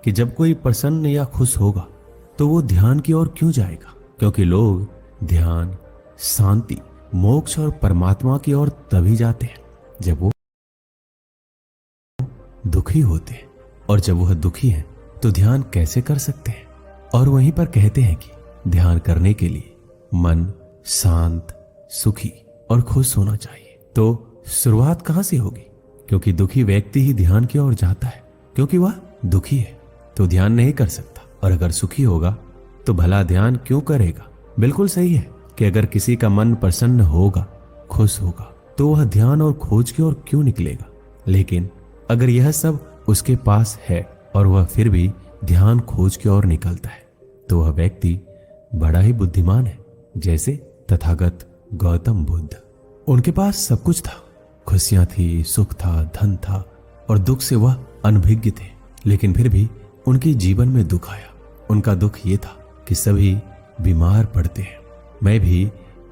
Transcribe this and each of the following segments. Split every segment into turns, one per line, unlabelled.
कि जब कोई प्रसन्न या खुश होगा तो वो ध्यान की ओर क्यों जाएगा, क्योंकि लोग ध्यान, शांति, मोक्ष और परमात्मा की ओर तभी जाते हैं जब वो दुखी होते हैं। और जब वह दुखी है तो ध्यान कैसे कर सकते हैं। और वहीं पर कहते हैं कि ध्यान करने के लिए मन शांत, सुखी और खुश होना चाहिए। तो शुरुआत कहां से होगी, क्योंकि दुखी व्यक्ति ही ध्यान की ओर जाता है, क्योंकि वह दुखी है तो ध्यान नहीं कर सकता। और अगर सुखी होगा तो भला ध्यान क्यों करेगा। बिल्कुल सही है कि अगर किसी का मन प्रसन्न होगा, खुश होगा, तो वह ध्यान और खोज की ओर क्यों निकलेगा। लेकिन अगर यह सब उसके पास है और वह फिर भी ध्यान खोज की ओर निकलता है तो वह व्यक्ति बड़ा ही बुद्धिमान है। जैसे तथागत गौतम बुद्ध, उनके पास सब कुछ था, खुशियां थी, सुख था, धन था और दुख से वह अनभिज्ञ थे। लेकिन फिर भी उनके जीवन में दुख आया। उनका दुख ये था कि सभी बीमार पड़ते हैं, मैं भी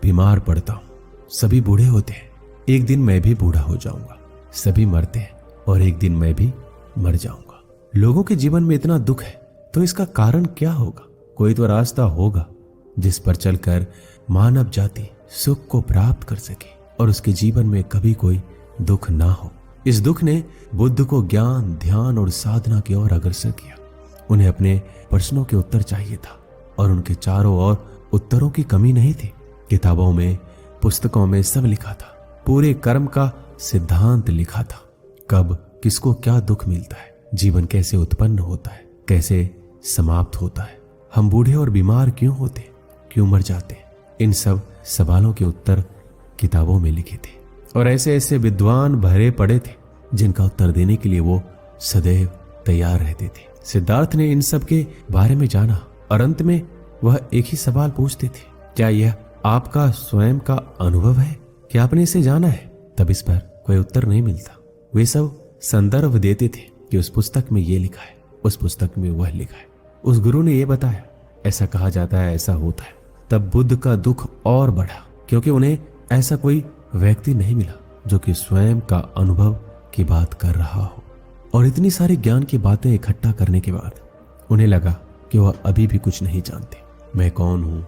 बीमार पड़ता हूं। सभी बूढ़े होते हैं, एक दिन मैं भी बूढ़ा हो जाऊंगा। सभी मरते हैं और एक दिन मैं भी मर जाऊंगा। लोगों के जीवन में इतना दुख है तो इसका कारण क्या होगा। कोई तो रास्ता होगा जिस पर चलकर मानव जाति सुख को प्राप्त कर सके और उसके जीवन में कभी कोई दुख ना हो। इस दुख ने बुद्ध को ज्ञान, ध्यान और साधना की ओर अग्रसर किया। उन्हें अपने प्रश्नों के उत्तर चाहिए था और उनके चारों ओर उत्तरों की कमी नहीं थी। किताबों में, पुस्तकों में सब लिखा था, पूरे कर्म का सिद्धांत लिखा था। कब किसको क्या दुख मिलता है, जीवन कैसे उत्पन्न होता है, कैसे समाप्त होता है, हम बूढ़े और बीमार क्यों होते, क्यों मर जाते हैं, इन सब सवालों के उत्तर किताबों में लिखे थे। और ऐसे ऐसे विद्वान भरे पड़े थे जिनका उत्तर देने के लिए वो सदैव तैयार रहते थे। सिद्धार्थ ने इन सब के बारे में जाना और अंत में वह एक ही सवाल पूछते थे, क्या यह आपका स्वयं का अनुभव है कि आपने इसे जाना है। तब इस पर कोई उत्तर नहीं मिलता। वे सब संदर्भ देते थे कि उस पुस्तक में ये लिखा है, उस पुस्तक में वह लिखा है, उस गुरु ने ये बताया, ऐसा कहा जाता है, ऐसा होता है। तब बुद्ध का दुख और बढ़ा, क्योंकि उन्हें ऐसा कोई व्यक्ति नहीं मिला जो कि स्वयं का अनुभव की बात कर रहा हो। और इतनी सारी ज्ञान की बातें इकट्ठा करने के बाद उन्हें लगा कि वह अभी भी कुछ नहीं जानते। मैं कौन हूं,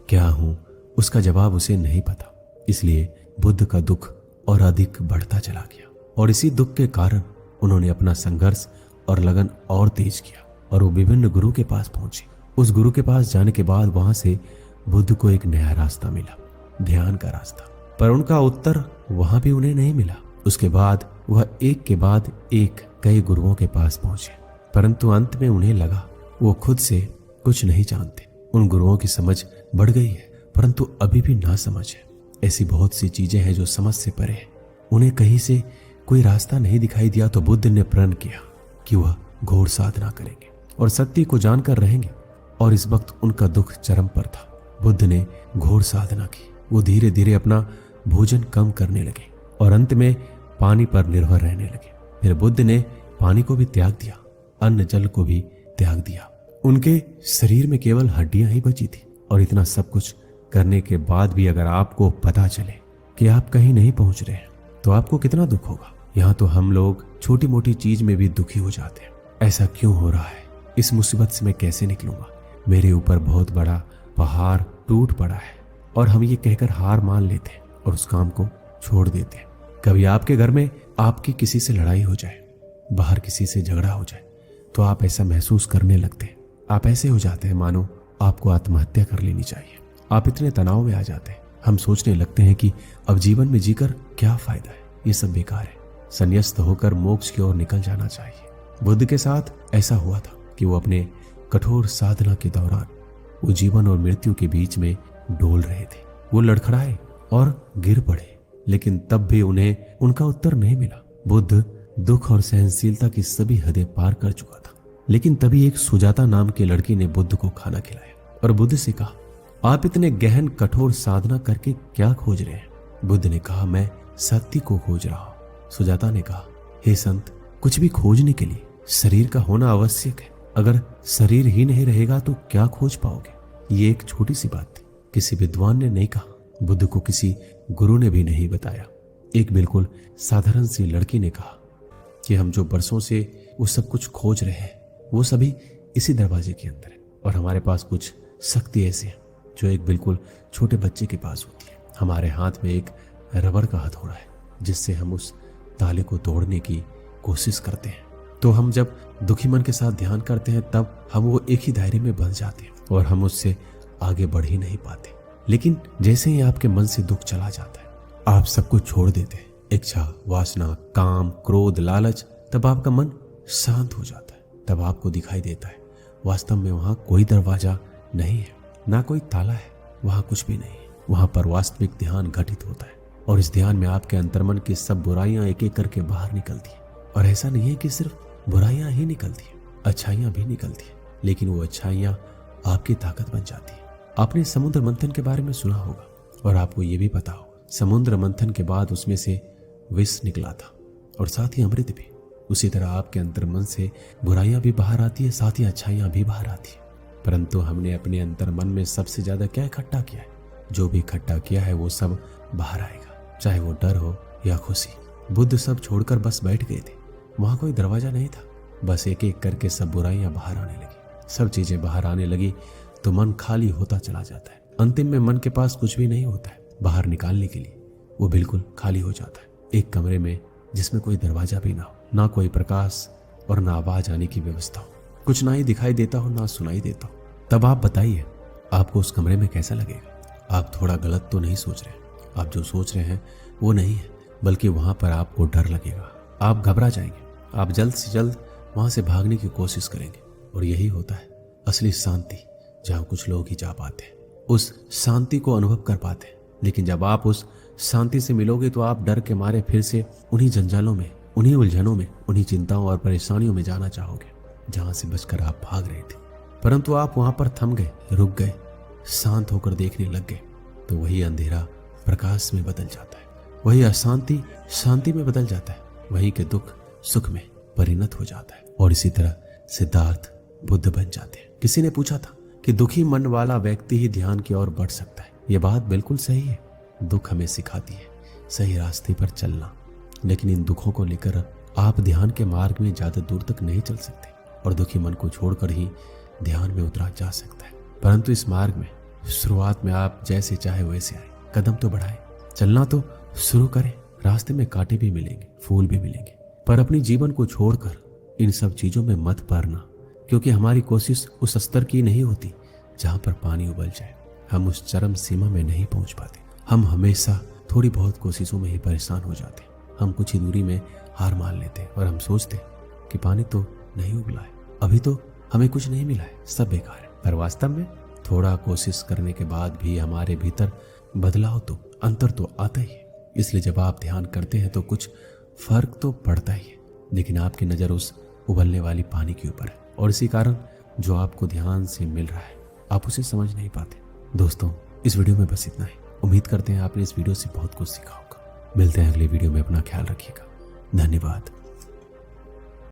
क्या हूं, उसका जवाब उसे नहीं पता। इसलिए बुद्ध का दुख और अधिक बढ़ता चला गया और इसी दुख के कारण उन्होंने अपना संघर्ष और लगन और तेज किया और वो विभिन्न गुरु के पास पहुंचे। उस गुरु के पास जाने के बाद वहां से बुद्ध को एक नया रास्ता मिला, ध्यान का रास्ता। पर उनका उत्तर वहां भी उन्हें नहीं मिला। उसके बाद वह एक के बाद एक कई गुरुओं के पास पहुंचे, परंतु अंत में उन्हें लगा वो खुद से कुछ नहीं जानते। उन गुरुओं की समझ बढ़ गई है परंतु अभी भी ना समझ है। ऐसी बहुत सी चीजें हैं जो समझ से परे है। उन्हें कहीं से कोई रास्ता नहीं दिखाई दिया तो बुद्ध ने प्रण किया कि वह घोर साधना करेंगे और सत्य को जानकर रहेंगे। और इस वक्त उनका दुख चरम पर था। बुद्ध ने घोर साधना की। वो धीरे धीरे अपना भोजन कम करने लगे और अंत में पानी पर निर्भर रहने लगे। फिर बुद्ध ने पानी को भी त्याग दिया, अन्न जल को भी त्याग दिया। उनके शरीर में केवल हड्डियां ही बची थी। और इतना सब कुछ करने के बाद भी अगर आपको पता चले कि आप कहीं नहीं पहुंच रहे हैं तो आपको कितना दुख होगा। यहाँ तो हम लोग छोटी मोटी चीज में भी दुखी हो जाते हैं। ऐसा क्यों हो रहा है, इस मुसीबत से मैं कैसे निकलूंगा, मेरे ऊपर बहुत बड़ा पहाड़ टूट पड़ा है। और हम ये कहकर हार मान लेते हैं और उस काम को छोड़ देते हैं। कभी आपके घर में आपकी किसी से लड़ाई हो जाए, बाहर किसी से झगड़ा हो जाए तो आप ऐसा महसूस करने लगते हैं। आप ऐसे हो जाते हैं मानो आपको आत्महत्या कर लेनी चाहिए। आप इतने तनाव में आ जाते हैं, हम सोचने लगते हैं कि अब जीवन में जीकर क्या फायदा है, ये सब बेकार है, संन्यास्त होकर मोक्ष की ओर निकल जाना चाहिए। बुद्ध के साथ ऐसा हुआ था कि वो अपने कठोर साधना के दौरान वो जीवन और मृत्यु के बीच में डोल रहे थे। वो लड़खड़ाए और गिर पड़े, लेकिन तब भी उन्हें उनका उत्तर नहीं मिला। बुद्ध दुख और सहनशीलता की सभी हदें पार कर चुका था। लेकिन तभी एक सुजाता नाम के लड़की ने बुद्ध को खाना खिलाया और बुद्ध से कहा, आप इतने गहन कठोर साधना करके क्या खोज रहे हैं। बुद्ध ने कहा, मैं सत्य को खोज रहा हूं। सुजाता ने कहा, हे संत, कुछ भी खोजने के लिए शरीर का होना आवश्यक है। अगर शरीर ही नहीं रहेगा तो क्या खोज पाओगे। ये एक छोटी सी बात थी। किसी विद्वान ने नहीं कहा, बुद्ध को किसी गुरु ने भी नहीं बताया। एक बिल्कुल साधारण सी लड़की ने कहा कि हम जो बरसों से वो सब कुछ खोज रहे हैं वो सभी इसी दरवाजे के अंदर है। और हमारे पास कुछ शक्ति ऐसी है जो एक बिल्कुल छोटे बच्चे के पास होती है। हमारे हाथ में एक रबर का हथौड़ा है जिससे हम उस ताले को तोड़ने की कोशिश करते हैं। तो हम जब दुखी मन के साथ ध्यान करते हैं तब हम वो एक ही दायरे में बंध जाते हैं और हम उससे आगे बढ़ ही नहीं पाते। लेकिन जैसे ही आपके मन से दुख चला जाता है, आप सब कुछ छोड़ देते हैं, इच्छा, वासना, काम, क्रोध, लालच, तब आपका मन शांत हो जाता है। तब आपको दिखाई देता है वास्तव में वहां कोई दरवाजा नहीं है, ना कोई ताला है, वहां कुछ भी नहीं है। वहां पर वास्तविक ध्यान घटित होता है और इस ध्यान में आपके अंतर्मन की सब बुराइयां एक एक करके बाहर निकलती है। और ऐसा नहीं है कि सिर्फ बुराइयां ही निकलती है, अच्छाइयां भी निकलती है, लेकिन वो अच्छाइयां आपकी ताकत बन जाती है। आपने समुद्र मंथन के बारे में सुना होगा और आपको ये भी पता होगा, समुद्र मंथन के बाद उसमें से विष निकला था और साथ ही अमृत भी। उसी तरह आपके अंतर्मन से बुराइयां भी बाहर आती है, साथ ही अच्छाइयां भी बाहर आती है। परंतु हमने अपने अंतर्मन में सबसे ज्यादा क्या इकट्ठा किया है? जो भी इकट्ठा किया है वो सब बाहर आएगा, चाहे वो डर हो या खुशी। बुद्ध सब छोड़कर बस बैठ गए थे, वहां कोई दरवाजा नहीं था, बस एक एक करके सब बुराइयां बाहर आने लगी। सब चीजें बाहर आने लगी तो मन खाली होता चला जाता है। अंतिम में मन के पास कुछ भी नहीं होता है बाहर निकालने के लिए, वो बिल्कुल खाली हो जाता है। एक कमरे में जिसमें कोई दरवाजा भी ना हो, ना कोई प्रकाश और ना आवाज आने की व्यवस्था हो, कुछ ना ही दिखाई देता हो ना सुनाई देता हो, तब आप बताइए आपको उस कमरे में कैसा लगेगा? आप थोड़ा गलत तो नहीं सोच रहे? आप जो सोच रहे हैं वो नहीं है, बल्कि वहां पर आपको डर लगेगा, आप घबरा जाएंगे, आप जल्द से जल्द वहां से भागने की कोशिश करेंगे। और यही होता है असली शांति, जहां कुछ लोग ही जा पाते हैं, उस शांति को अनुभव कर पाते हैं। लेकिन जब आप उस शांति से मिलोगे तो आप डर के मारे फिर से उन्हीं जंजालों में, उन्हीं उलझनों में, उन्हीं चिंताओं और परेशानियों में जाना चाहोगे जहां से बचकर आप भाग रहे थे। परंतु आप वहां पर थम गए, रुक गए, शांत होकर देखने लग गए, तो वही अंधेरा प्रकाश में बदल जाता है, वही अशांति शांति में बदल जाता है, वही के दुख सुख में परिणत हो जाता है। और इसी तरह सिद्धार्थ बुद्ध बन जाते हैं। किसी ने पूछा था कि दुखी मन वाला व्यक्ति ही ध्यान की ओर बढ़ सकता है। यह बात बिल्कुल सही है। दुख हमें सिखाती है सही रास्ते पर चलना, लेकिन इन दुखों को लेकर आप ध्यान के मार्ग में ज्यादा दूर तक नहीं चल सकते और दुखी मन को छोड़कर ही ध्यान में उतरा जा सकता है। परंतु इस मार्ग में शुरुआत में आप जैसे चाहे वैसे आए, कदम तो बढ़ाए, चलना तो शुरू करें। रास्ते में कांटे भी मिलेंगे, फूल भी मिलेंगे, पर अपनी जीवन को छोड़कर इन सब चीजों में मत पड़ना, क्योंकि हमारी कोशिश उस स्तर की नहीं होती जहां पर पानी उबल जाए। हम उस चरम सीमा में नहीं पहुंच पाते। हम हमेशा थोड़ी बहुत कोशिशों में ही परेशान हो जाते हैं। हम कुछ ही दूरी में हार मान लेते हैं और हम सोचते हैं कि पानी तो नहीं उबला है, अभी तो हमें कुछ नहीं मिला है, सब बेकार है। पर वास्तव में थोड़ा कोशिश करने के बाद भी हमारे भीतर बदलाव तो, अंतर तो आता ही है। इसलिए जब आप ध्यान करते हैं तो कुछ फर्क तो पड़ता ही है, लेकिन आपकी नजर उस उबलने वाली पानी के ऊपर है और इसी कारण जो आपको ध्यान से मिल रहा है आप उसे समझ नहीं पाते। दोस्तों, इस वीडियो में बस इतना ही। उम्मीद करते हैं आपने इस वीडियो से बहुत कुछ सीखा होगा। मिलते हैं अगले वीडियो में। अपना ख्याल रखिएगा। धन्यवाद।